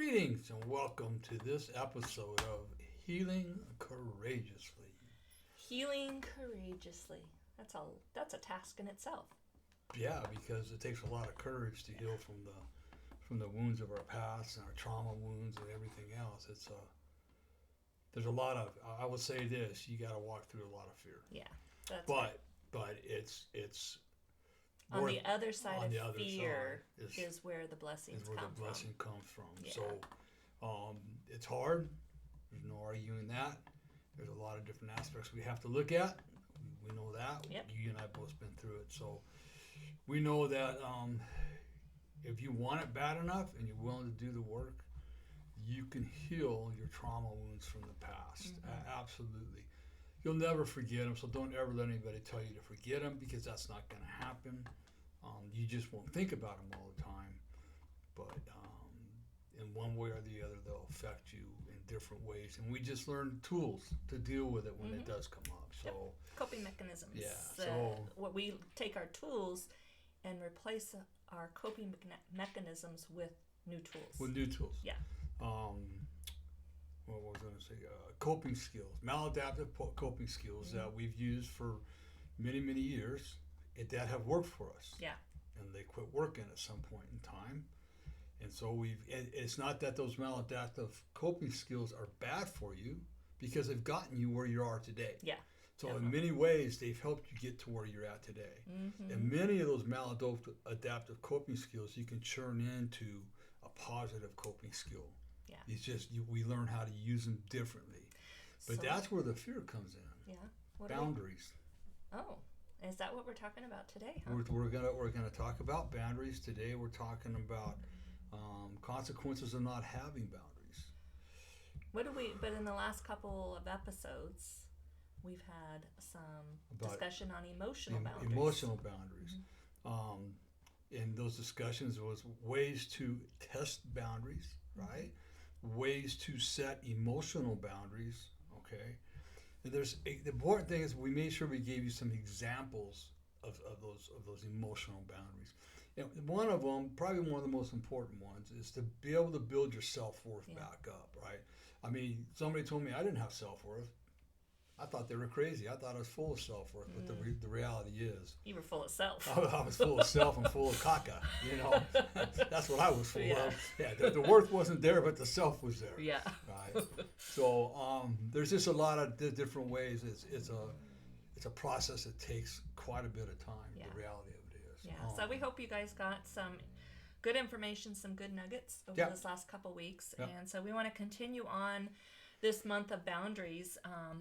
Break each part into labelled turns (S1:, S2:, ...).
S1: Greetings and welcome to this episode of Healing Courageously.
S2: Healing courageously. That's a task in itself.
S1: Yeah, because it takes a lot of courage to heal from the wounds of our past and our trauma wounds and everything else. There's a lot of, I would say this, you got to walk through a lot of fear.
S2: Yeah, that's
S1: But
S2: right.
S1: but it's
S2: On
S1: worth-
S2: the other side
S1: on
S2: of
S1: the other
S2: fear
S1: side
S2: is where the blessings
S1: is where
S2: come
S1: the blessing comes from.
S2: Yeah.
S1: So it's hard. There's no arguing that. There's a lot of different aspects we have to look at. We know that.
S2: Yep.
S1: You and I both been through it. So we know that if you want it bad enough and you're willing to do the work, you can heal your trauma wounds from the past. Absolutely. You'll never forget them, so don't ever let anybody tell you to forget them because that's not going to happen. You just won't think about them all the time. But in one way or the other, they'll affect you in different ways. And we just learn tools to deal with it when it does come up. So,
S2: coping mechanisms.
S1: Yeah,
S2: What we take our tools and replace our coping mechanisms with new tools.
S1: with new tools.
S2: Yeah.
S1: What was I going to say? Coping skills, maladaptive coping skills that we've used for many, many years that have worked for us.
S2: Yeah.
S1: And they quit working at some point in time. And so it's not that those maladaptive coping skills are bad for you because they've gotten you where you are today.
S2: Yeah.
S1: So in many ways, they've helped you get to where you're at today. And many of those maladaptive coping skills you can churn into a positive coping skill.
S2: Yeah.
S1: It's just we learn how to use them differently. But
S2: So-
S1: that's where the fear comes in.
S2: Yeah. What
S1: Boundaries.
S2: Oh, is that what we're talking about today? Huh?
S1: We're gonna talk about boundaries today. We're talking about consequences of not having boundaries.
S2: But in the last couple of episodes, we've had some
S1: About
S2: discussion on emotional boundaries.
S1: Emotional boundaries. In those discussions was ways to test boundaries, right? Ways to set emotional boundaries, okay? And the important thing is we made sure we gave you some examples of those emotional boundaries. And one of them, probably one of the most important ones, is to be able to build your self-worth back up, right? I mean, somebody told me I didn't have self-worth. I thought they were crazy. I thought I was full of self-worth, but the reality is
S2: You were full of self.
S1: I was full of self and full of caca, you know. That's what I was full
S2: Yeah.
S1: of. Yeah, the worth wasn't there, but the self was there.
S2: Yeah.
S1: Right. So there's just a lot of different ways. It's a process that takes quite a bit of time.
S2: Yeah.
S1: The reality of it is.
S2: Yeah. So we hope you guys got some good information, some good nuggets over
S1: Yeah.
S2: this last couple weeks.
S1: Yeah.
S2: And so we want to continue on this month of boundaries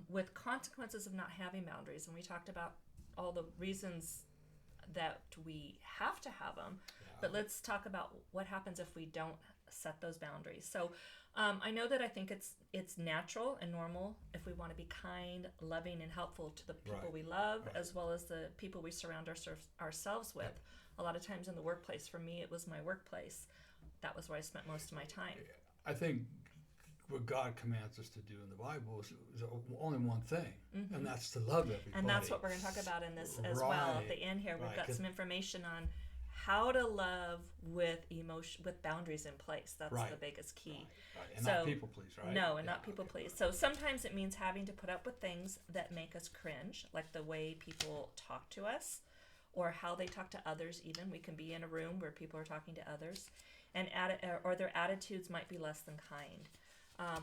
S2: with consequences of not having boundaries. And we talked about all the reasons that we have to have them. But let's talk about what happens if we don't set those boundaries. So I know that I think it's natural and normal if we want to be kind, loving, and helpful to the people
S1: Right.
S2: we love,
S1: Right.
S2: as well as the people we surround ourselves with. A lot of times in the workplace, for me, it was my workplace. That was where I spent most of my time.
S1: I think what God commands us to do in the Bible is only one thing, and that's to love everybody.
S2: And that's what we're going to talk about in this as well. At
S1: Right.
S2: the end here, we've
S1: Right.
S2: got some information on how to love with boundaries in place. That's
S1: Right.
S2: the biggest key.
S1: Right. And
S2: So-
S1: not people please, right?
S2: No, and
S1: Yeah,
S2: not people
S1: okay.
S2: please. So sometimes it means having to put up with things that make us cringe, like the way people talk to us or how they talk to others even. We can be in a room where people are talking to others and or their attitudes might be less than kind.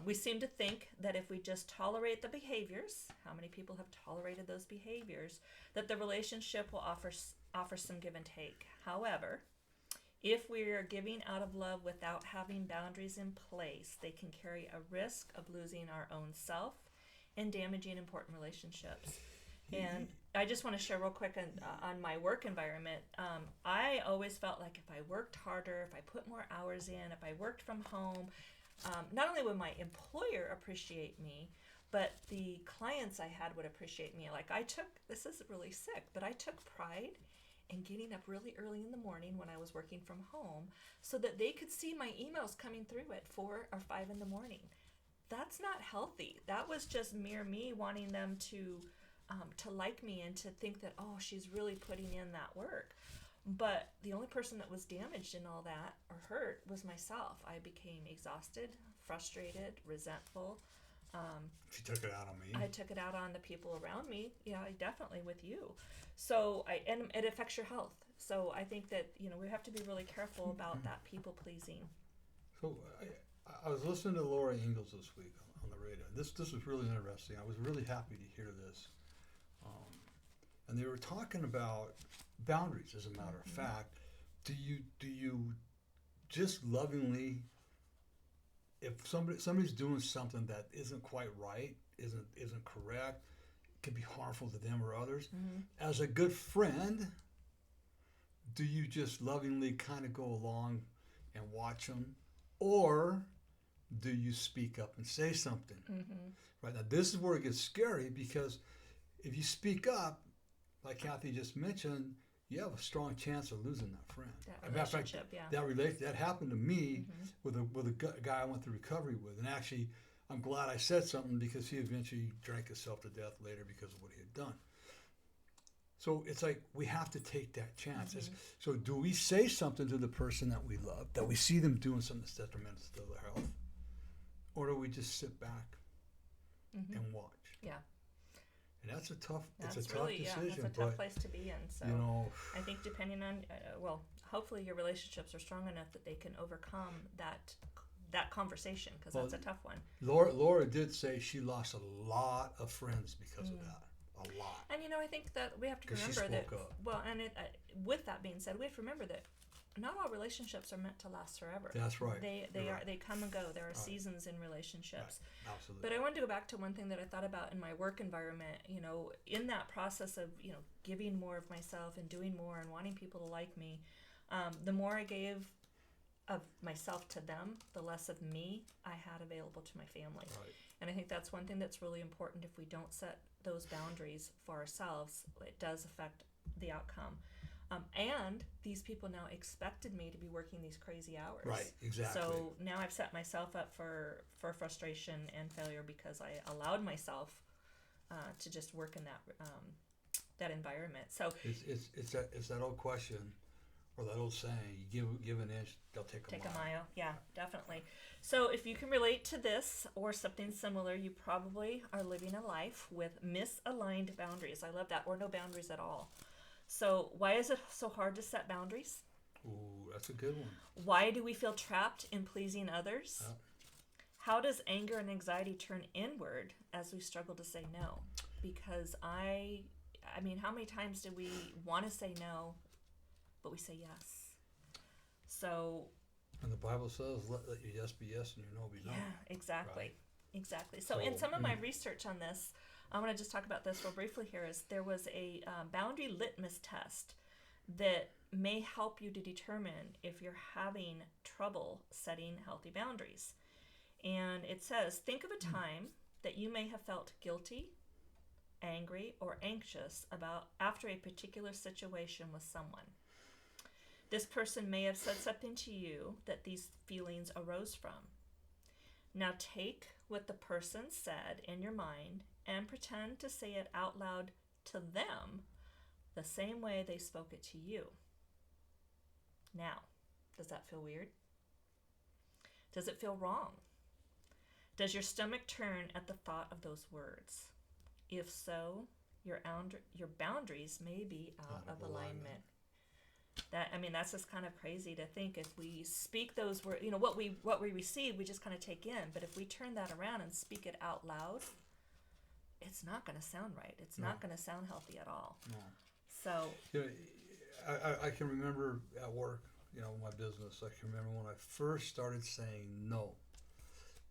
S2: We seem to think that if we just tolerate the behaviors, how many people have tolerated those behaviors, that the relationship will offer some give and take. However, if we are giving out of love without having boundaries in place, they can carry a risk of losing our own self and damaging important relationships. And I just want to share real quick on my work environment. I always felt like if I worked harder, if I put more hours in, if I worked from home, not only would my employer appreciate me, but the clients I had would appreciate me. Like this is really sick, but I took pride in getting up really early in the morning when I was working from home so that they could see my emails coming through at 4 or 5 in the morning. That's not healthy. That was just mere me wanting them to like me and to think that, oh, she's really putting in that work. But the only person that was damaged in all that or hurt was myself. I became exhausted, frustrated, resentful.
S1: She took it out on me.
S2: I took it out on the people around me. Yeah, definitely with you. So and it affects your health. So I think that we have to be really careful about that people pleasing.
S1: So I was listening to Laura Ingalls this week on the radio. This was really interesting. I was really happy to hear this. And they were talking about boundaries. As a matter of fact, do you just lovingly, if somebody's doing something that isn't quite right, isn't correct, can be harmful to them or others, as a good friend, do you just lovingly kind of go along and watch them, or do you speak up and say something? Right now, this is where it gets scary, because if you speak up, like Kathy just mentioned, you have a strong chance of losing that friend.
S2: That relationship, yeah.
S1: That happened to me with a guy I went through recovery with, and actually, I'm glad I said something, because he eventually drank himself to death later because of what he had done. So it's like we have to take that chance. So do we say something to the person that we love, that we see them doing something that's detrimental to their health, or do we just sit back and watch?
S2: Yeah.
S1: And that's a tough.
S2: That's
S1: it's a
S2: really,
S1: tough decision.
S2: that's a tough place to be in. So I think depending on, hopefully your relationships are strong enough that they can overcome that conversation, because that's a tough one.
S1: Laura did say she lost a lot of friends because of that. A lot.
S2: And I think that we have to remember that. Well, and with that being said, we have to remember that not all relationships are meant to last forever.
S1: That's right.
S2: They come and go. There are seasons in relationships.
S1: Right. Absolutely.
S2: But I wanted to go back to one thing that I thought about in my work environment. In that process of giving more of myself and doing more and wanting people to like me, the more I gave of myself to them, the less of me I had available to my family.
S1: Right.
S2: And I think that's one thing that's really important. If we don't set those boundaries for ourselves, it does affect the outcome. And these people now expected me to be working these crazy hours.
S1: Right, exactly.
S2: So now I've set myself up for frustration and failure, because I allowed myself to just work in that environment. So
S1: it's that old question, or that old saying: you give an inch, they'll take a mile.
S2: Yeah, definitely. So if you can relate to this or something similar, you probably are living a life with misaligned boundaries. I love that, or no boundaries at all. So why is it so hard to set boundaries?
S1: Ooh, that's a good one.
S2: Why do we feel trapped in pleasing others?
S1: Yeah.
S2: How does anger and anxiety turn inward as we struggle to say no? Because I mean, how many times do we want to say no, but we say yes? So.
S1: And the Bible says, let your yes be yes and your no be no.
S2: Yeah, exactly.
S1: Right?
S2: Exactly. So in some of my research on this, I want to just talk about this real briefly here. There was a boundary litmus test that may help you to determine if you're having trouble setting healthy boundaries. And it says, think of a time that you may have felt guilty, angry, or anxious about after a particular situation with someone. This person may have said something to you that these feelings arose from. Now take what the person said in your mind and pretend to say it out loud to them the same way they spoke it to you. Now, does that feel weird? Does it feel wrong? Does your stomach turn at the thought of those words? If so, your boundaries may be out of alignment. That's just kind of crazy to think. If we speak those words, what we receive, we just kind of take in. But if we turn that around and speak it out loud, it's not going to sound right. It's not going to sound healthy at all.
S1: No.
S2: So.
S1: I can remember at work, my business. I can remember when I first started saying no,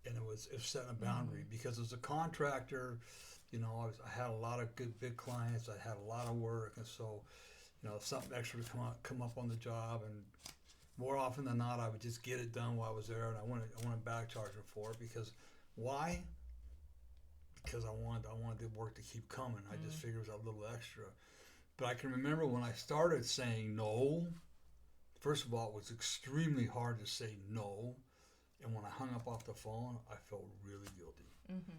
S1: and it was setting a boundary, because as a contractor, I had a lot of good big clients. I had a lot of work, and so. Something extra would come up on the job, and more often than not, I would just get it done while I was there, and I wanted back charging for it. Because why? Because I wanted the work to keep coming. I just figured it was a little extra. But I can remember when I started saying no. First of all, it was extremely hard to say no, and when I hung up off the phone, I felt really guilty.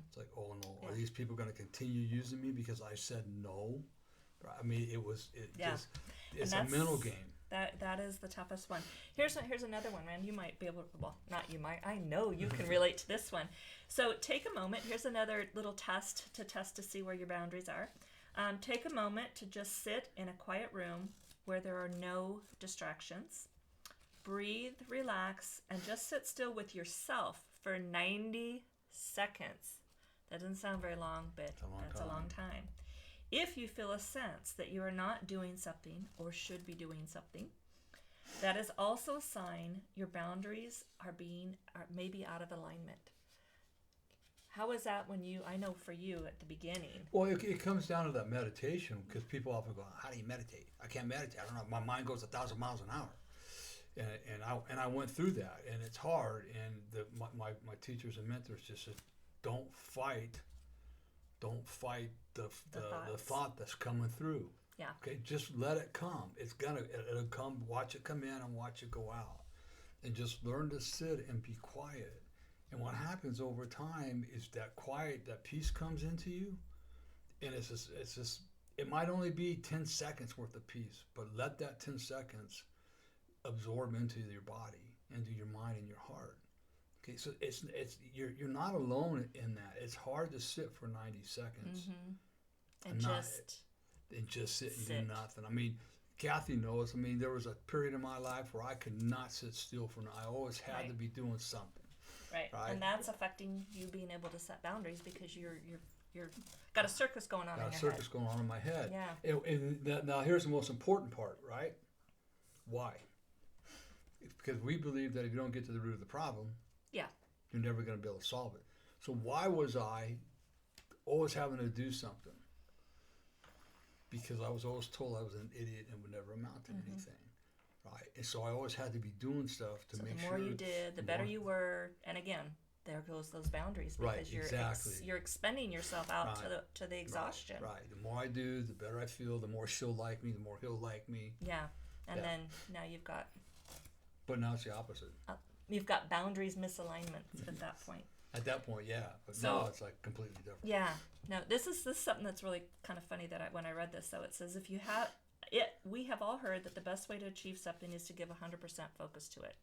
S1: It's like, oh no, are these people going to continue using me because I said no? I mean, it's a mental game.
S2: That is the toughest one. Here's another one, Rand. You might be able to, well, not you might. I know you can relate to this one. So take a moment. Here's another little test to see where your boundaries are. Take a moment to just sit in a quiet room where there are no distractions. Breathe, relax, and just sit still with yourself for 90 seconds. That doesn't sound very long, but that's a long time. If you feel a sense that you are not doing something or should be doing something, that is also a sign your boundaries are maybe out of alignment. How is that when I know for you at the beginning?
S1: Well, it comes down to that meditation, because people often go, how do you meditate? I can't meditate. I don't know. My mind goes 1,000 miles an hour. And I went through that, and it's hard. And my teachers and mentors just said, don't fight the thought that's coming through.
S2: Yeah.
S1: Okay, just let it come. It'll come. Watch it come in and watch it go out, and just learn to sit and be quiet. And what happens over time is that peace comes into you, and it's just. It might only be 10 seconds worth of peace, but let that 10 seconds absorb into your body, into your mind and your heart. Okay, so you're not alone in that. It's hard to sit for 90 seconds
S2: and
S1: just sit and do nothing. I mean, Kathy knows. I mean, there was a period in my life where I could not sit still I always had to be doing something.
S2: Right, and that's affecting you being able to set boundaries, because you're got a circus going on in your head.
S1: Got a circus going on in my head.
S2: Yeah.
S1: And now here's the most important part, right? Why? It's because we believe that if you don't get to the root of the problem, you're never going to be able to solve it. So why was I always having to do something? Because I was always told I was an idiot and would never amount to anything, right? And so I always had to be doing stuff to make sure.
S2: The more you did, the better you were. And again, there goes those boundaries, because you're expending yourself out to the exhaustion.
S1: Right. The more I do, the better I feel. The more she'll like me. The more he'll like me.
S2: Yeah. And then now you've got.
S1: But now it's the opposite.
S2: You've got boundaries misalignments at that point.
S1: At that point, yeah. But now it's like completely different.
S2: Yeah. No, this is something that's really kind of funny that when I read this. So it says, we have all heard that the best way to achieve something is to give 100% focus to it.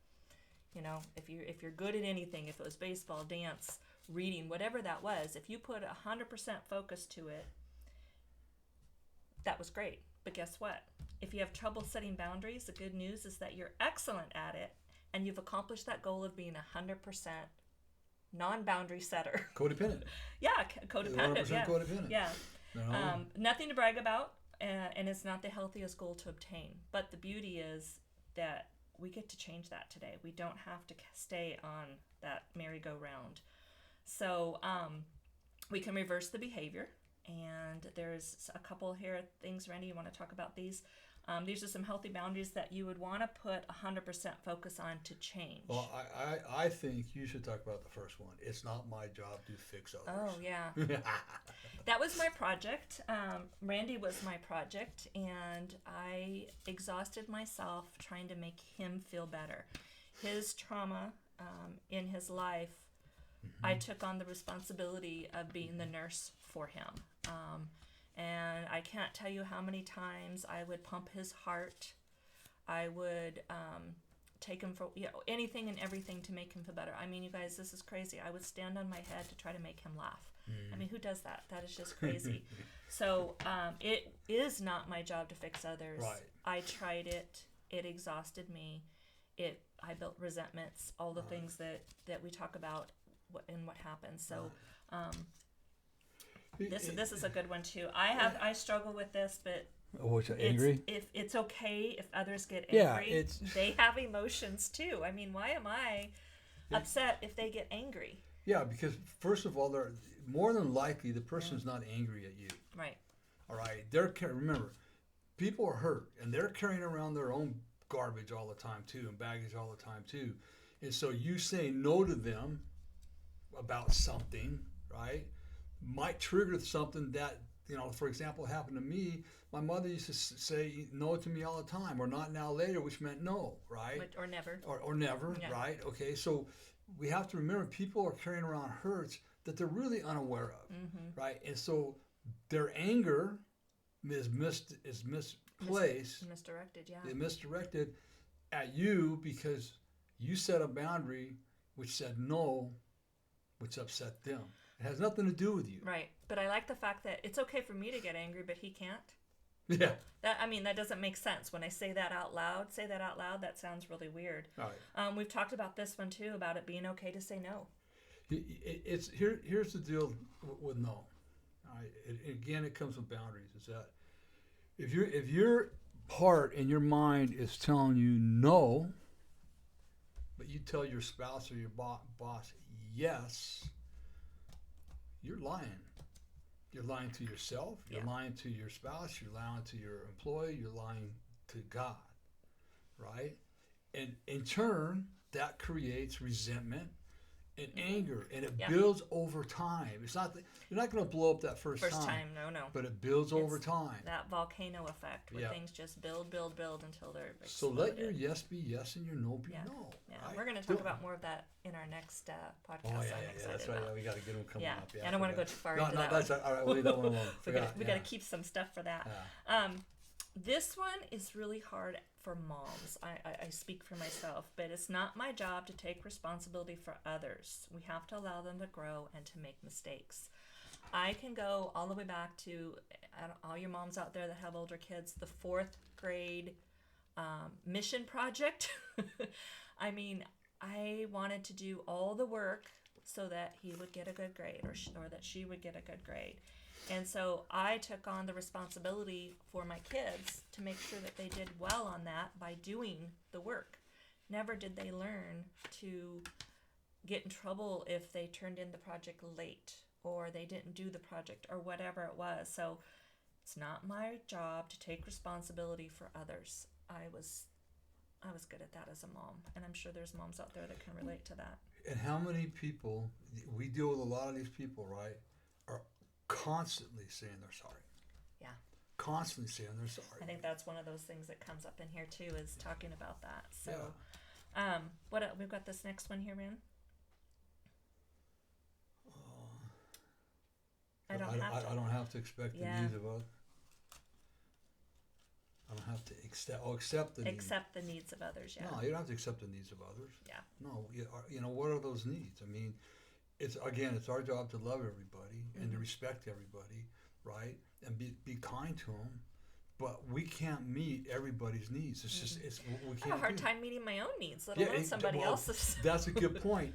S2: You know, if you're good at anything, if it was baseball, dance, reading, whatever that was, if you put 100% focus to it, that was great. But guess what? If you have trouble setting boundaries, the good news is that you're excellent at it, and you've accomplished that goal of being 100% non-boundary setter.
S1: Codependent.
S2: Yeah, codependent.
S1: 100%
S2: yeah.
S1: Codependent.
S2: Yeah.
S1: No.
S2: Nothing to brag about, and it's not the healthiest goal to obtain. But the beauty is that we get to change that today. We don't have to stay on that merry-go-round. So we can reverse the behavior. And there's a couple here things, Randy, you want to talk about these? These are some healthy boundaries that you would want to put 100% focus on to change.
S1: Well, I think you should talk about the first one. It's not my job to fix others.
S2: Oh, yeah. That was my project. Randy was my project, and I exhausted myself trying to make him feel better. His trauma in his life, I took on the responsibility of being the nurse for him. And I can't tell you how many times I would pump his heart. I would take him for anything and everything to make him feel better. I mean, you guys, this is crazy. I would stand on my head to try to make him laugh. I mean, who does that? That is just crazy. So it is not my job to fix others.
S1: Right.
S2: I tried it. It exhausted me. I built resentments, all the things that we talk about and what happens. So this is a good one too. I struggle with this, but
S1: angry?
S2: If it's okay if others get angry, they have emotions too. I mean, why am I upset if they get angry?
S1: Yeah, because first of all, they're more than likely the person's not angry at you.
S2: Right.
S1: All right. Remember, people are hurt, and they're carrying around their own garbage all the time too, and baggage all the time too. And so you say no to them about something, right, might trigger something that, for example, happened to me. My mother used to say no to me all the time, or not now, later, which meant no, right?
S2: Or never.
S1: Or never, yeah. Right? Okay, so we have to remember people are carrying around hurts that they're really unaware of, right? And so their anger is place.
S2: Misdirected, yeah.
S1: They misdirected at you because you set a boundary which said no, which upset them. It has nothing to do with you.
S2: Right. But I like the fact that it's okay for me to get angry, but he can't.
S1: Yeah.
S2: That doesn't make sense. When I say that out loud, that sounds really weird.
S1: All right.
S2: We've talked about this one too, about it being okay to say no.
S1: Here's the deal with no. All right. Again, it comes with boundaries. Is that if your heart and your mind is telling you no, but you tell your spouse or your boss yes, you're lying. You're lying to yourself. You're lying to your spouse. You're lying to your employee. You're lying to God, right? And in turn, that creates resentment and anger, and it builds over time. It's not you're not going to blow up that first time.
S2: No.
S1: But it builds over time.
S2: That volcano effect where things just build until they're exploded.
S1: So let your yes be yes and your no be no.
S2: Yeah,
S1: right?
S2: we're going to talk about more of that in our next podcast.
S1: Oh, yeah,
S2: I'm excited
S1: that's right.
S2: about.
S1: Yeah, we got a good one coming up. Yeah,
S2: I don't want to go too far into that.
S1: No, that's all right. We'll leave that one alone.
S2: we got to keep some stuff for that.
S1: Yeah.
S2: This one is really hard for moms. I speak for myself, but it's not my job to take responsibility for others. We have to allow them to grow and to make mistakes. I can go all the way back to all your moms out there that have older kids, the 4th grade mission project. I mean, I wanted to do all the work so that he would get a good grade or that she would get a good grade. And so I took on the responsibility for my kids to make sure that they did well on that by doing the work. Never did they learn to get in trouble if they turned in the project late or they didn't do the project or whatever it was. So it's not my job to take responsibility for others. I was good at that as a mom, and I'm sure there's moms out there that can relate to that.
S1: And how many people, we deal with a lot of these people, right, are constantly saying they're sorry.
S2: Yeah.
S1: Constantly saying they're sorry.
S2: I think that's one of those things that comes up in here too, is talking about that. So,
S1: yeah.
S2: We've got this next one here, man. I don't have to expect the needs of others. I don't have to accept the needs. Accept the needs of others. Yeah.
S1: No, you don't have to accept the needs of others.
S2: Yeah.
S1: No, what are those needs? I mean, it's our job to love everybody and to respect everybody, right? And be kind to them. But we can't meet everybody's needs. It's just we can't.
S2: I have a hard time meeting my own needs, let alone somebody else's.
S1: That's a good point.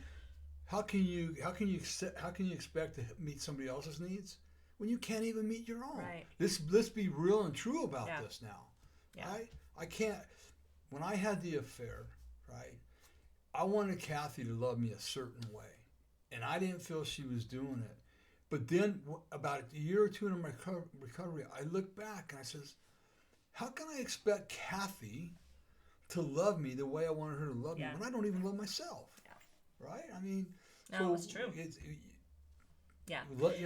S1: How can you expect to meet somebody else's needs when you can't even meet your own?
S2: Right.
S1: Let's be real and true about this now.
S2: Yeah.
S1: Right? I can't. When I had the affair, right, I wanted Kathy to love me a certain way, and I didn't feel she was doing it. But then, about a year or two into my recovery, I look back and I says, how can I expect Kathy to love me the way I wanted her to love me when I don't even love myself? Yeah. Right? I mean,
S2: no, it's true. Yeah,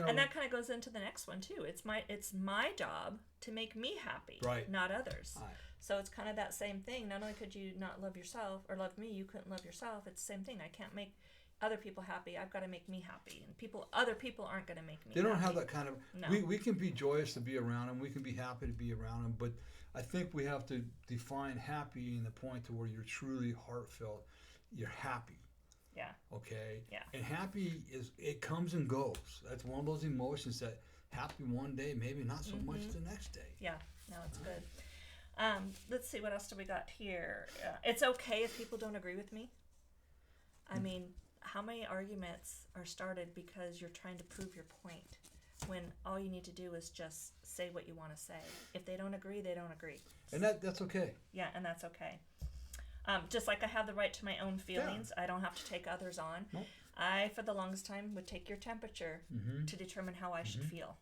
S2: and that kind of goes into the next one too. It's my job to make me happy,
S1: right,
S2: not others.
S1: Right.
S2: So it's kind of that same thing. Not only could you not love yourself or love me, you couldn't love yourself. It's the same thing. I can't make other people happy. I've got to make me happy, and other people aren't going to make me.
S1: They don't
S2: happy.
S1: have that kind of.
S2: No.
S1: We can be joyous to be around them. We can be happy to be around them. But I think we have to define happy in the point to where you're truly heartfelt. You're happy.
S2: Yeah.
S1: Okay.
S2: Yeah.
S1: And happy it comes and goes. That's one of those emotions that happy one day, maybe not so much the next day.
S2: Yeah. No, it's good. Let's see, what else do we got here? It's okay if people don't agree with me. I mean, how many arguments are started because you're trying to prove your point when all you need to do is just say what you want to say? If they don't agree, they don't agree.
S1: And that's okay.
S2: Yeah, and that's okay. Just like I have the right to my own feelings, I don't have to take others on.
S1: Nope.
S2: I, for the longest time, would take your temperature to determine how I should feel.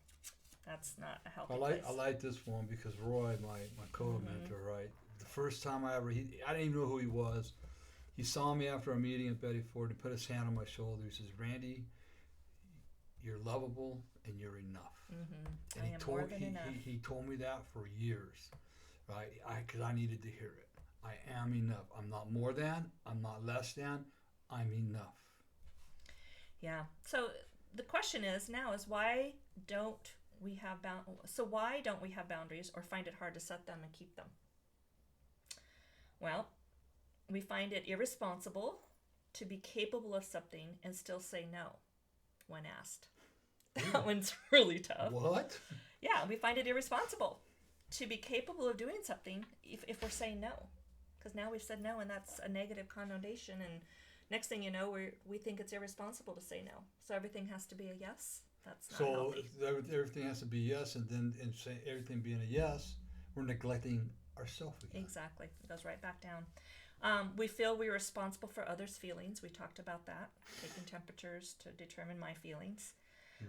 S2: That's not a healthy place.
S1: I like this one because Roy, my co-mentor, right? The first time I didn't even know who he was. He saw me after a meeting at Betty Ford and put his hand on my shoulder. He says, "Randy, you're lovable and you're enough." And he told me that for years, right? Because I needed to hear it. I am enough. I'm not more than. I'm not less than. I'm enough.
S2: Yeah. So the question is why don't we have so why don't we have boundaries or find it hard to set them and keep them? Well, we find it irresponsible to be capable of something and still say no when asked. That one's really tough.
S1: What?
S2: Yeah, we find it irresponsible to be capable of doing something if we're saying no. Because now we've said no, and that's a negative connotation, and next thing you know, we think it's irresponsible to say no. So everything has to be a yes. That's not
S1: So
S2: healthy.
S1: everything has to be yes, and then say everything being a yes, we're neglecting ourselves again.
S2: Exactly. It goes right back down. We feel we're responsible for others' feelings. We talked about that, taking temperatures to determine my feelings.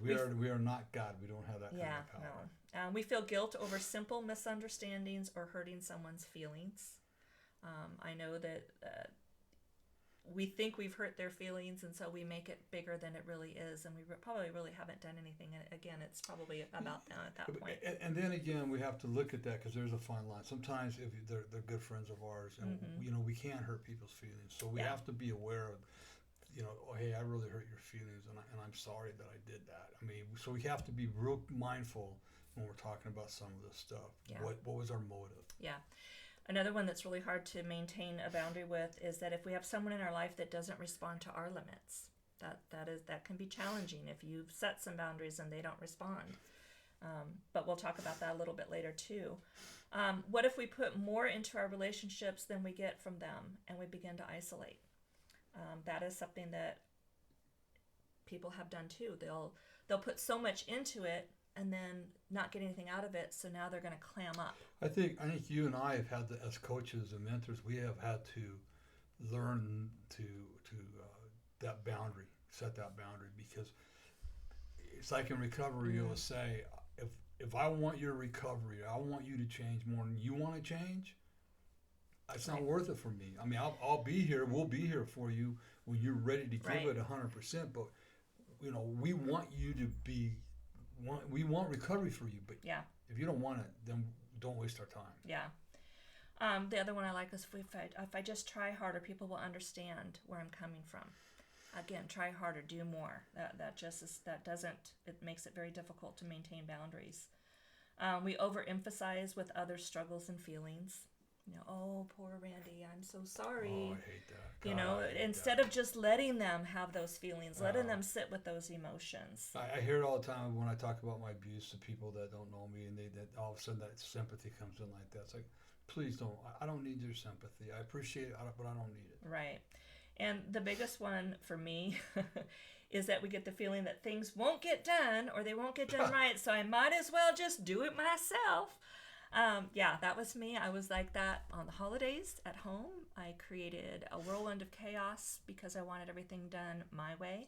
S1: We are not God. We don't have that kind of power.
S2: No. We feel guilt over simple misunderstandings or hurting someone's feelings. I know that we think we've hurt their feelings, and so we make it bigger than it really is, and we probably really haven't done anything. And again, it's probably about them at that point.
S1: And then again, we have to look at that because there's a fine line. Sometimes if they're good friends of ours, and we can't hurt people's feelings, so we have to be aware of. Oh, hey, I really hurt your feelings, and I'm sorry that I did that. I mean, so we have to be real mindful when we're talking about some of this stuff.
S2: Yeah.
S1: What was our motive?
S2: Yeah. Another one that's really hard to maintain a boundary with is that if we have someone in our life that doesn't respond to our limits, that can be challenging if you've set some boundaries and they don't respond. But we'll talk about that a little bit later too. What if we put more into our relationships than we get from them, and we begin to isolate? That is something that people have done too. They'll put so much into it and then not get anything out of it, so now they're going to clam up.
S1: I think you and I have had to, as coaches and mentors, we have had to learn to that boundary, set that boundary, because it's like in recovery, you'll say, if I want your recovery, I want you to change more than you want to change. It's not worth it for me. I mean, I'll be here. We'll be here for you when you're ready to give it 100%. But we want you to be. We want recovery for you. But if you don't want it, then don't waste our time.
S2: Yeah. The other one I like is if I just try harder, people will understand where I'm coming from. Again, try harder, do more. It makes it very difficult to maintain boundaries. We overemphasize with others' struggles and feelings. Oh, poor Randy, I'm so sorry.
S1: Oh, I hate that. God,
S2: instead of just letting them have those feelings, letting them sit with those emotions.
S1: I hear it all the time when I talk about my abuse to people that don't know me, and that all of a sudden that sympathy comes in like that. It's like, please don't. I don't need your sympathy. I appreciate it, but I don't need it.
S2: Right. And the biggest one for me is that we get the feeling that things won't get done or they won't get done right, so I might as well just do it myself. That was me. I was like that on the holidays at home. I created a whirlwind of chaos because I wanted everything done my way.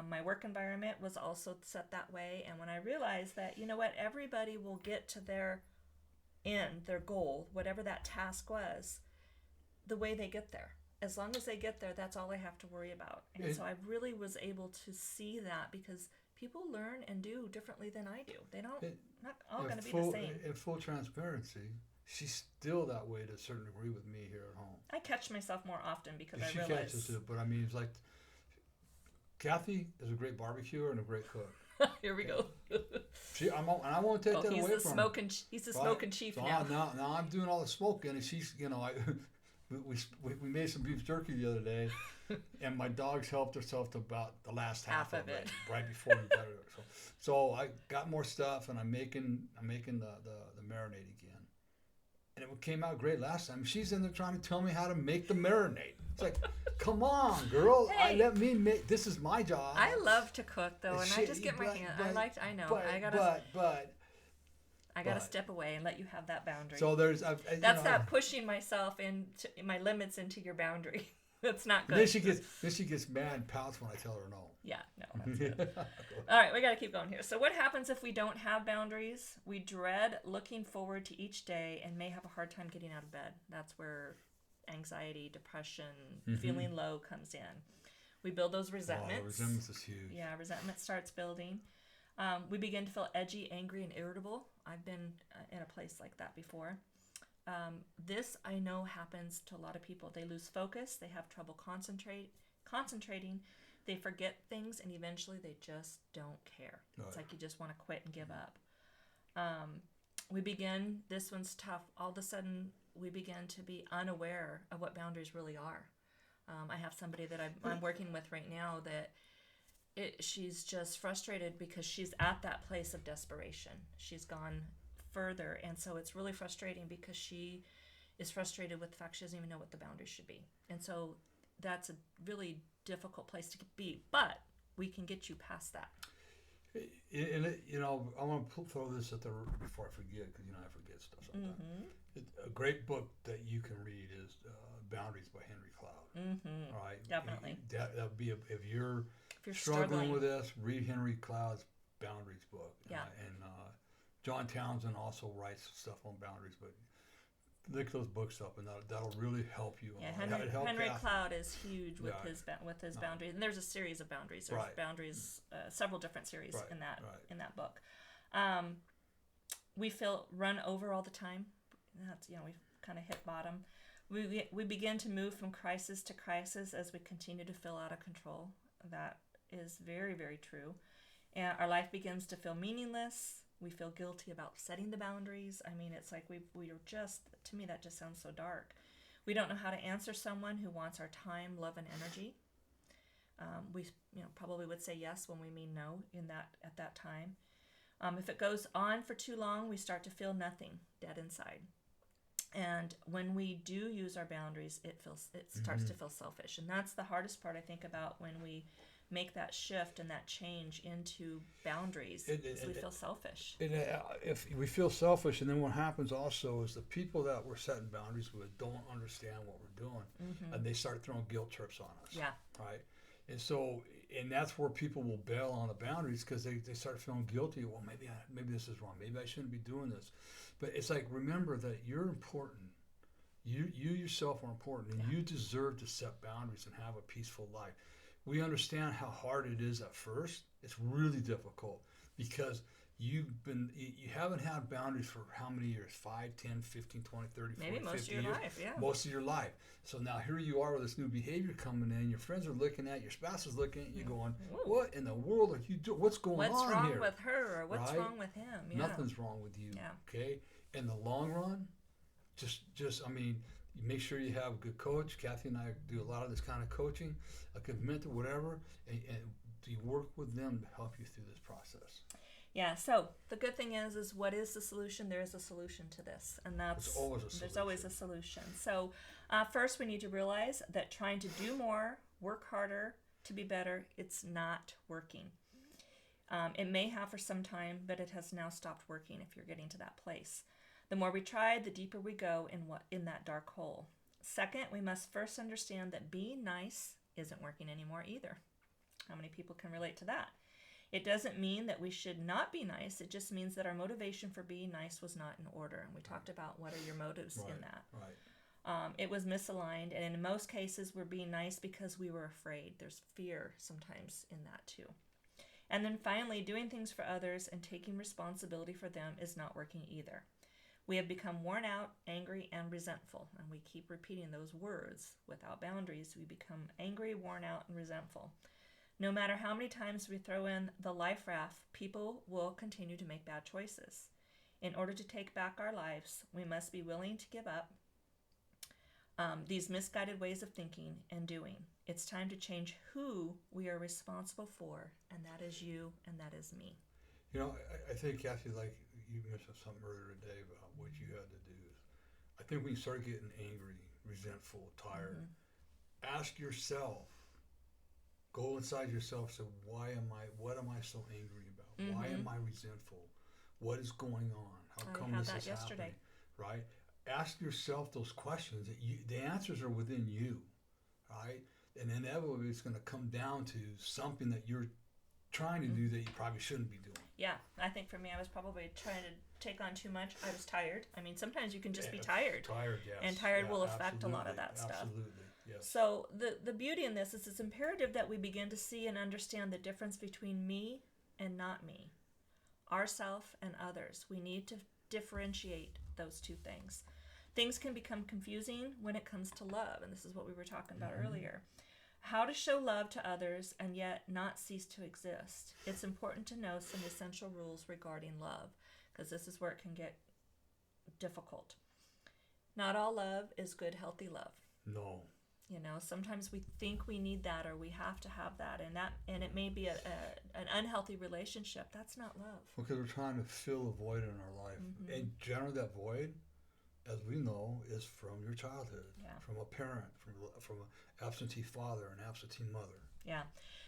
S2: My work environment was also set that way. And when I realized that, everybody will get to their end, their goal, whatever that task was, the way they get there. As long as they get there, that's all I have to worry about. And so I really was able to see that because people learn and do differently than I do. They don't, not all going to be the same.
S1: In full transparency, she's still that way to a certain degree with me here at home.
S2: I catch myself more often because I
S1: she
S2: realize.
S1: Catches it, but I mean, it's like, Kathy is a great barbecuer and a great cook.
S2: Here we go.
S1: I won't take that away from her.
S2: He's the smoking chief now.
S1: Now I'm doing all the smoking, and she's, we made some beef jerky the other day, and my dog's helped herself to about the last half of it right before we got it. So I got more stuff, and I'm making the marinade again, and it came out great last time. She's in there trying to tell me how to make the marinade. It's like, come on, girl.
S2: Hey,
S1: let me make. This is my job.
S2: I love to cook though, and I just get my hand. I know. I gotta step away and let you have that boundary.
S1: So there's
S2: that pushing myself into my limits into your boundary. That's not good.
S1: Then she gets mad and pouts when I tell her no.
S2: Yeah, no, that's good. All right, we got to keep going here. So what happens if we don't have boundaries? We dread looking forward to each day and may have a hard time getting out of bed. That's where anxiety, depression, feeling low comes in. We build those resentments.
S1: Resentments is huge.
S2: Yeah, resentment starts building. We begin to feel edgy, angry, and irritable. I've been in a place like that before. This I know happens to a lot of people. They lose focus. They have trouble concentrating. they forget things, and eventually they just don't care.
S1: Right.
S2: It's like you just want to quit and give up. This one's tough. All of a sudden, we begin to be unaware of what boundaries really are. I have somebody that I'm working with right now that she's just frustrated because she's at that place of desperation. She's gone further, and so it's really frustrating because she is frustrated with the fact she doesn't even know what the boundaries should be. And so that's a really difficult place to be, but we can get you past that.
S1: And I want to throw this at the before I forget, because I forget stuff sometimes.
S2: Mm-hmm.
S1: A great book that you can read is Boundaries by Henry Cloud.
S2: Mm-hmm.
S1: All right,
S2: Definitely.
S1: That would be if you're
S2: struggling
S1: struggling with this, read Henry Cloud's Boundaries book.
S2: Yeah.
S1: And John Townsend also writes stuff on boundaries, but look those books up, and that'll really help you.
S2: Yeah, Henry Cloud is huge with his boundaries, and there's a series of boundaries. There's boundaries, several different series in that book. We feel run over all the time. That's we've kind of hit bottom. We begin to move from crisis to crisis as we continue to feel out of control. That is very, very true. And our life begins to feel meaningless. We feel guilty about setting the boundaries. I mean, it's like we are just, to me, that just sounds so dark. We don't know how to answer someone who wants our time, love, and energy. We probably would say yes when we mean no at that time. If it goes on for too long, we start to feel nothing, dead inside. And when we do use our boundaries, it starts to feel selfish. And that's the hardest part, I think, about when we make that shift and that change into boundaries, is we feel selfish.
S1: If we feel selfish, and then what happens also is the people that we're setting boundaries with don't understand what we're doing, and they start throwing guilt trips on us.
S2: Yeah.
S1: Right? And that's where people will bail on the boundaries, because they start feeling guilty. Well, maybe this is wrong. Maybe I shouldn't be doing this. But it's like, remember that you're important. You yourself are important, and you deserve to set boundaries and have a peaceful life. We understand how hard it is at first. It's really difficult because you haven't had boundaries for how many years? 5, 10, 15, 20, 30, 40,
S2: maybe most
S1: 50
S2: of your
S1: years.
S2: life, yeah.
S1: Most of your life. So now here you are with this new behavior coming in. Your friends are looking at, your spouse is looking at you going, what in the world are you doing? What's going on here?
S2: What's wrong with her, or what's wrong with him? Yeah.
S1: Nothing's wrong with you.
S2: Yeah.
S1: Okay? In the long run, just you make sure you have a good coach. Kathy and I do a lot of this kind of coaching, a good mentor, whatever, and you work with them to help you through this process.
S2: Yeah, so the good thing is what is the solution? There is a solution to this, and there's always a solution. So first we need to realize that trying to do more, work harder, to be better, it's not working. It may have for some time, but it has now stopped working if you're getting to that place. The more we try, the deeper we go in that dark hole. Second, we must first understand that being nice isn't working anymore either. How many people can relate to that? It doesn't mean that we should not be nice. It just means that our motivation for being nice was not in order. And we talked about what are your motives in that.
S1: Right.
S2: It was misaligned. And in most cases, we're being nice because we were afraid. There's fear sometimes in that too. And then finally, doing things for others and taking responsibility for them is not working either. We have become worn out, angry, and resentful. And we keep repeating those words. Without boundaries, we become angry, worn out, and resentful. No matter how many times we throw in the life raft, people will continue to make bad choices. In order to take back our lives, we must be willing to give up these misguided ways of thinking and doing. It's time to change who we are responsible for, and that is you, and that is me.
S1: I think, Kathy, like you mentioned something earlier today about what you had to do. I think when you start getting angry, resentful, tired, ask yourself, go inside yourself, say, what am I so angry about? Why am I resentful? What is going on? How come this is happening? Right? Ask yourself those questions. The answers are within you, right? And inevitably it's going to come down to something that you're trying to do that you probably shouldn't be doing.
S2: Yeah, I think for me, I was probably trying to take on too much. I was tired. I mean, sometimes you can just be tired.
S1: Tired, yes.
S2: And tired will affect a lot of that stuff.
S1: Absolutely. Yes.
S2: So the beauty in this is it's imperative that we begin to see and understand the difference between me and not me, ourself and others. We need to differentiate those two things. Things can become confusing when it comes to love, and this is what we were talking about earlier. How to show love to others and yet not cease to exist. It's important to know some essential rules regarding love, because this is where it can get difficult. Not all love is good, healthy love.
S1: No.
S2: Sometimes we think we need that or we have to have that, and it may be an unhealthy relationship. That's not love.
S1: Because we're trying to fill a void in our life. And generally that void, as we know, is from your childhood, from a parent, from an absentee father, an absentee mother.
S2: Yeah.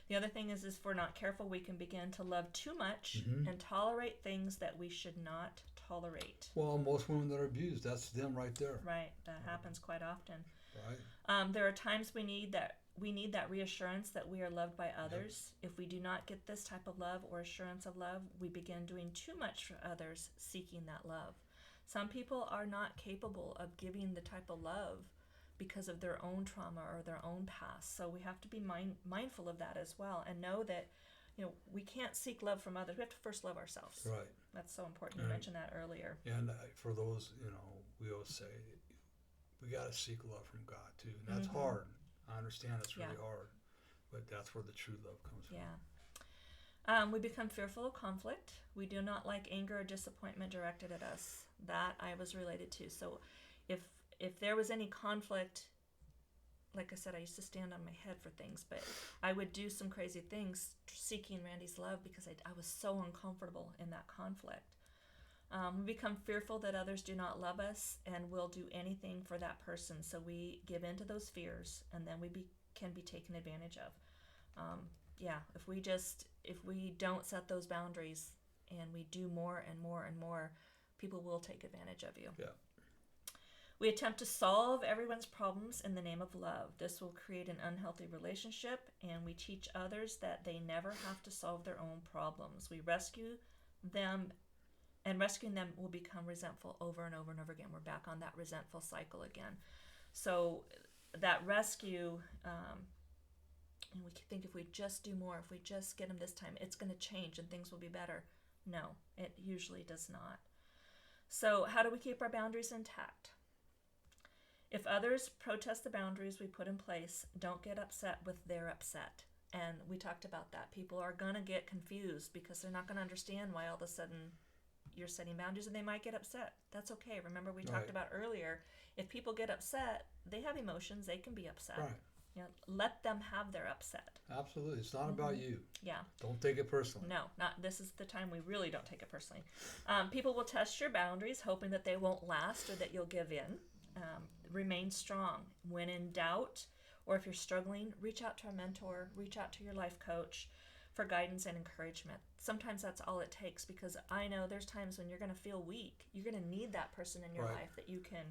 S2: The other thing is if we're not careful, we can begin to love too much and tolerate things that we should not tolerate.
S1: Well, most women that are abused, that's them right there.
S2: Right. That happens quite often.
S1: Right.
S2: There are times we need that reassurance that we are loved by others. If we do not get this type of love or assurance of love, we begin doing too much for others, seeking that love. Some people are not capable of giving the type of love because of their own trauma or their own past. So we have to be mindful of that as well, and know that we can't seek love from others. We have to first love ourselves.
S1: Right.
S2: That's so important. You mentioned that earlier.
S1: And for those, we always say we got to seek love from God too, and that's hard. I understand it's really hard, but that's where the true love comes from.
S2: Yeah. We become fearful of conflict. We do not like anger or disappointment directed at us. That I was related to. So if there was any conflict, like I said, I used to stand on my head for things, but I would do some crazy things seeking Randy's love because I was so uncomfortable in that conflict. We become fearful that others do not love us and will do anything for that person. So we give in to those fears, and then we can be taken advantage of. If we don't set those boundaries and we do more and more and more, people will take advantage of you.
S1: Yeah.
S2: We attempt to solve everyone's problems in the name of love. This will create an unhealthy relationship, and we teach others that they never have to solve their own problems. We rescue them, and rescuing them will become resentful over and over and over again. We're back on that resentful cycle again. So that rescue, and we think if we just do more, if we just get them this time, it's going to change and things will be better. No, it usually does not. So how do we keep our boundaries intact? If others protest the boundaries we put in place, don't get upset with their upset. And we talked about that. People are going to get confused because they're not going to understand why all of a sudden you're setting boundaries, and they might get upset. That's okay. Remember we talked about earlier, if people get upset, they have emotions, they can be upset.
S1: Right.
S2: Let them have their upset.
S1: Absolutely. It's not about you.
S2: Yeah.
S1: Don't take it personally.
S2: No, this is the time we really don't take it personally. People will test your boundaries, hoping that they won't last or that you'll give in. Remain strong. When in doubt, or if you're struggling, reach out to a mentor, reach out to your life coach for guidance and encouragement. Sometimes that's all it takes, because I know there's times when you're going to feel weak. You're going to need that person in your life that you can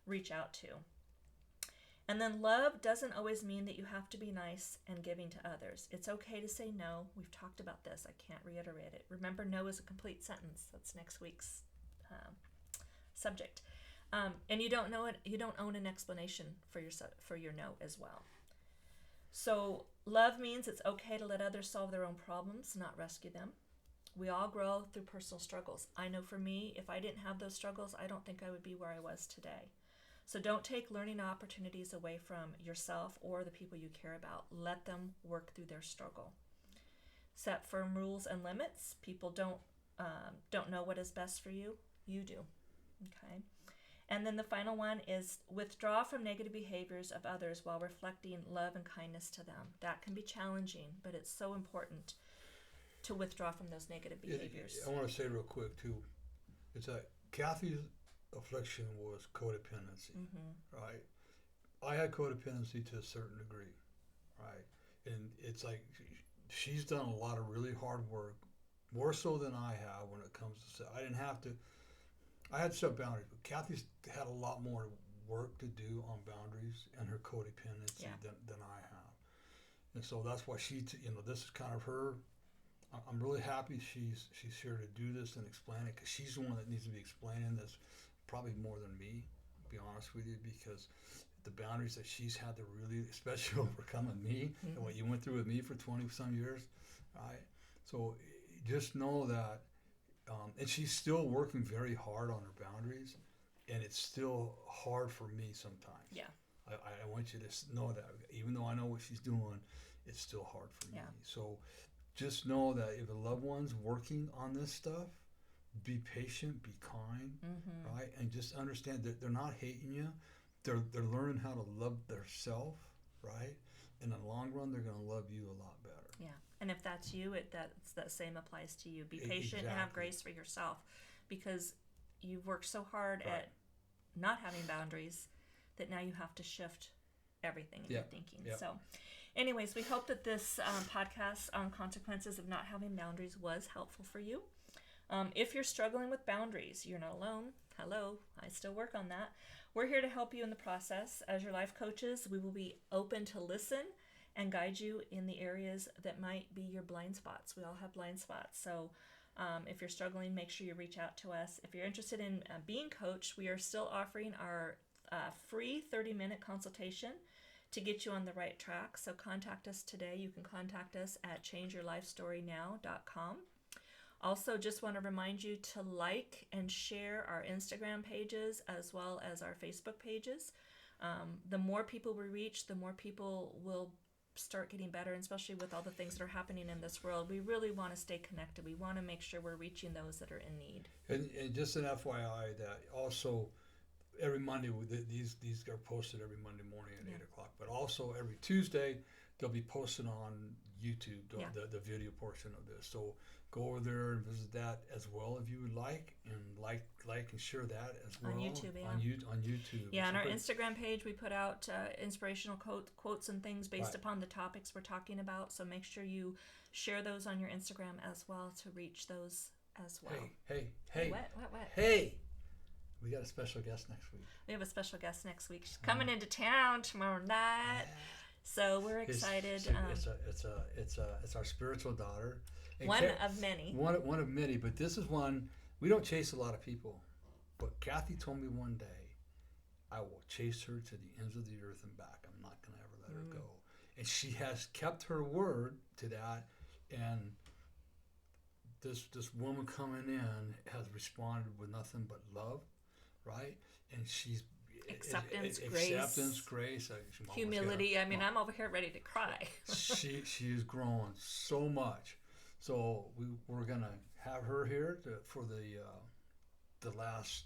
S2: reach out to. And then love doesn't always mean that you have to be nice and giving to others. It's okay to say no. We've talked about this. I can't reiterate it. Remember, no is a complete sentence. That's next week's subject. And you don't own an explanation for your no as well. So love means it's okay to let others solve their own problems, not rescue them. We all grow through personal struggles. I know for me, if I didn't have those struggles, I don't think I would be where I was today. So don't take learning opportunities away from yourself or the people you care about. Let them work through their struggle. Set firm rules and limits. People don't know what is best for you. You do. Okay. And then the final one is withdraw from negative behaviors of others while reflecting love and kindness to them. That can be challenging, but it's so important to withdraw from those negative behaviors.
S1: I want to say real quick too, it's that Kathy's affliction was codependency, right? I had codependency to a certain degree, right? And it's like she's done a lot of really hard work, more so than I have when it comes to, I had set boundaries, but Kathy's had a lot more work to do on boundaries and her codependency than I have. And so that's why this is kind of her. I'm really happy she's here to do this and explain it, because she's the one that needs to be explaining this probably more than me, to be honest with you, because the boundaries that she's had to really, especially overcoming me and what you went through with me for 20 some years, right? So just know that, and she's still working very hard on her boundaries, and it's still hard for me sometimes.
S2: Yeah.
S1: I want you to know that even though I know what she's doing, it's still hard for me.
S2: Yeah.
S1: So just know that if a loved one's working on this stuff, be patient, be kind, right? And just understand that they're not hating you. They're learning how to love themselves, right? In the long run, they're going to love you a lot better.
S2: Yeah. And if that's you, that same applies to you. Be patient and have grace for yourself, because you've worked so hard at not having boundaries that now you have to shift everything in your thinking. So anyways, we hope that this podcast on consequences of not having boundaries was helpful for you. If you're struggling with boundaries, you're not alone. Hello, I still work on that. We're here to help you in the process. As your life coaches, we will be open to listen and guide you in the areas that might be your blind spots. We all have blind spots. So if you're struggling, make sure you reach out to us. If you're interested in being coached, we are still offering our free 30-minute consultation to get you on the right track. So contact us today. You can contact us at changeyourlifestorynow.com. Also, just want to remind you to like and share our Instagram pages as well as our Facebook pages. The more people we reach, the more people will start getting better, and especially with all the things that are happening in this world. We really want to stay connected. We want to make sure we're reaching those that are in need.
S1: And just an FYI that also every Monday, these are posted every Monday morning at 8 o'clock, but also every Tuesday, they'll be posted on YouTube, the video portion of this. So go over there and visit that as well if you would like, and like and share that as well.
S2: On YouTube,
S1: on YouTube.
S2: Yeah, on our Instagram page, we put out inspirational quotes and things based upon the topics we're talking about. So make sure you share those on your Instagram as well to reach those as well.
S1: Hey.
S2: What?
S1: Hey. We got a special guest next week.
S2: We have a special guest next week. She's coming into town tomorrow night. Yeah. So we're excited.
S1: It's our spiritual daughter. And
S2: one of many.
S1: One of many, but this is one, we don't chase a lot of people. But Kathy told me one day, I will chase her to the ends of the earth and back. I'm not going to ever let her go. And she has kept her word to that. And this woman coming in has responded with nothing but love, right? And she's
S2: acceptance,
S1: grace,
S2: humility. I'm over here ready to cry.
S1: she is growing so much. So we're gonna have her here for the last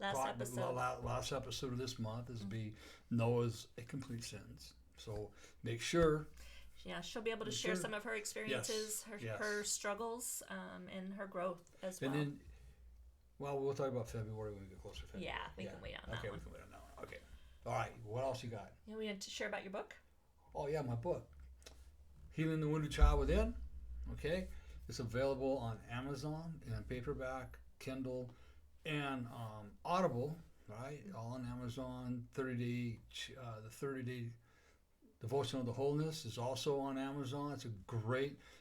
S1: episode of this month. This will be Noah's A Complete Sentence. So make sure.
S2: Yeah, she'll be able to share some of her experiences, her struggles, and her growth as well.
S1: And then, we'll talk about February when we get closer to February.
S2: Yeah, we can wait on that one.
S1: Okay, we can wait on that one. Okay. All right, what else you got?
S2: Yeah, we had to share about your book.
S1: Oh, yeah, my book. Healing the Wounded Child Within. Okay. It's available on Amazon and paperback, Kindle, and Audible, right? All on Amazon. The 30-day Devotion of the Wholeness is also on Amazon. It's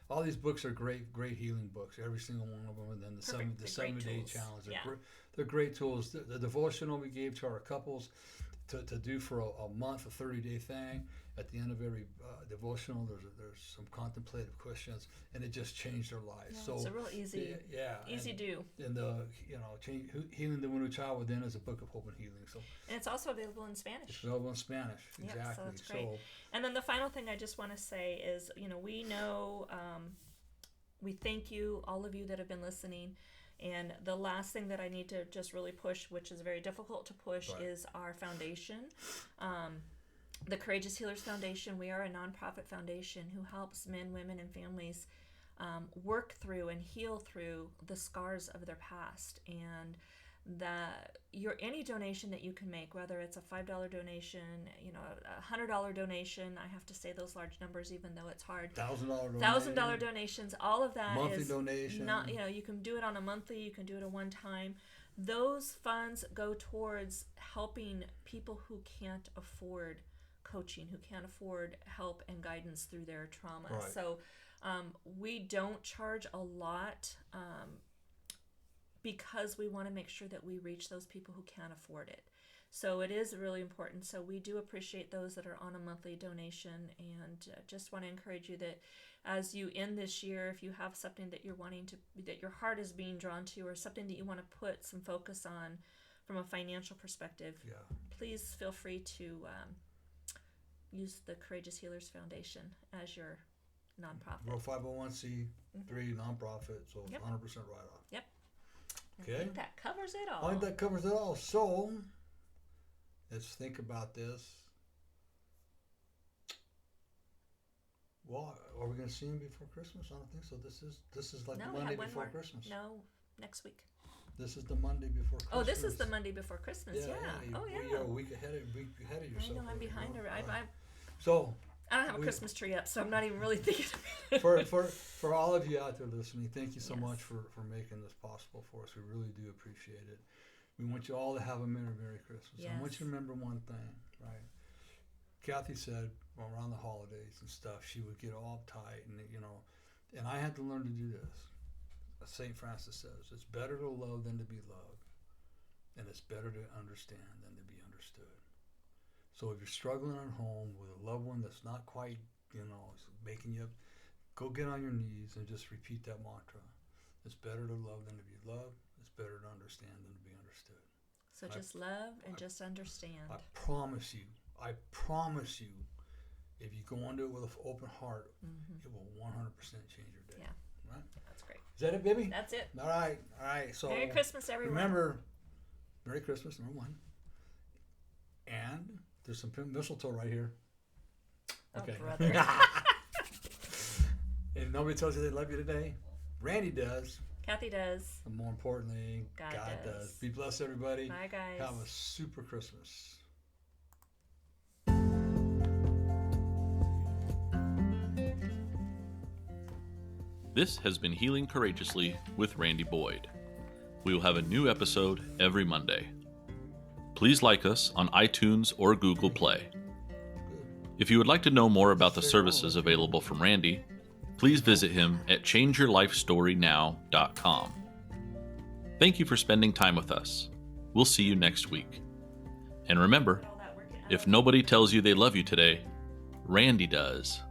S1: all these books are great healing books. Every single one of them. And then the 7-day challenge. They're great tools. The devotional we gave to our couples to do for a month, a 30-day thing. At the end of every devotional, there's some contemplative questions, and it just changed their lives.
S2: Yeah,
S1: so
S2: it's a real easy do.
S1: And Healing the Wounded Child Within is a book of hope and healing. So
S2: and it's also available in Spanish.
S1: It's available in Spanish, exactly.
S2: Yeah, so that's great. And then the final thing I just want to say is, we know, we thank you, all of you that have been listening. And the last thing that I need to just really push, which is very difficult to push, is our foundation. The Courageous Healers Foundation. We are a nonprofit foundation who helps men, women, and families work through and heal through the scars of their past. And any donation that you can make, whether it's a $5 donation, a $100 donation, I have to say those large numbers even though it's hard. $1,000 donations, all of that
S1: monthly
S2: is
S1: donation.
S2: Not, you can do it on a monthly, you can do it a one time. Those funds go towards helping people who can't afford coaching, who can't afford help and guidance through their trauma.
S1: Right.
S2: So we don't charge a lot because we want to make sure that we reach those people who can't afford it. So it is really important. So we do appreciate those that are on a monthly donation, and just want to encourage you that as you end this year, if you have something that that your heart is being drawn to, or something that you want to put some focus on from a financial perspective, please feel free to use the Courageous Healers Foundation as your nonprofit.
S1: We're a 501c3 nonprofit, so
S2: Yep.
S1: 100% write-off.
S2: Yep. I
S1: Okay.
S2: think that covers it all.
S1: I think that covers it all. So let's think about this. Well, are we going to see him before Christmas? I don't think so. This is like
S2: No,
S1: the
S2: we
S1: Monday
S2: have one
S1: before
S2: more.
S1: Christmas.
S2: No, next week.
S1: This is the Monday before Christmas.
S2: Oh, this is the Monday before Christmas. Yeah. Oh, yeah.
S1: You're a week ahead of
S2: I
S1: yourself.
S2: know I'm behind her.
S1: So
S2: I don't have a Christmas tree up, so I'm not even really thinking about it.
S1: for all of you out there listening, thank you so
S2: Yes.
S1: much for making this possible for us. We really do appreciate it. We want you all to have a Merry Christmas. I want
S2: Yes.
S1: you to remember one thing, right? Kathy said around the holidays and stuff, she would get all uptight, and I had to learn to do this. St. Francis says, it's better to love than to be loved, and it's better to understand than to be understood. So if you're struggling at home with a loved one that's not quite, making you up, go get on your knees and just repeat that mantra. It's better to love than to be loved. It's better to understand than to be understood.
S2: So just love and just understand.
S1: I promise you, if you go into it with an open heart, it will 100% change your day.
S2: Yeah.
S1: Right?
S2: That's great.
S1: Is that it, baby?
S2: That's it.
S1: All right. So
S2: Merry Christmas, everyone.
S1: remember, Merry Christmas, number one. And there's some mistletoe right here.
S2: Oh,
S1: Okay.
S2: brother.
S1: And nobody tells you they love you today. Randy does.
S2: Kathy does.
S1: And more importantly,
S2: God
S1: does.
S2: does.
S1: Be blessed, everybody.
S2: Bye, guys.
S1: Have a super Christmas.
S3: This has been Healing Courageously with Randy Boyd. We will have a new episode every Monday. Please like us on iTunes or Google Play. If you would like to know more about the services available from Randy, please visit him at changeyourlifestorynow.com. Thank you for spending time with us. We'll see you next week. And remember, if nobody tells you they love you today, Randy does.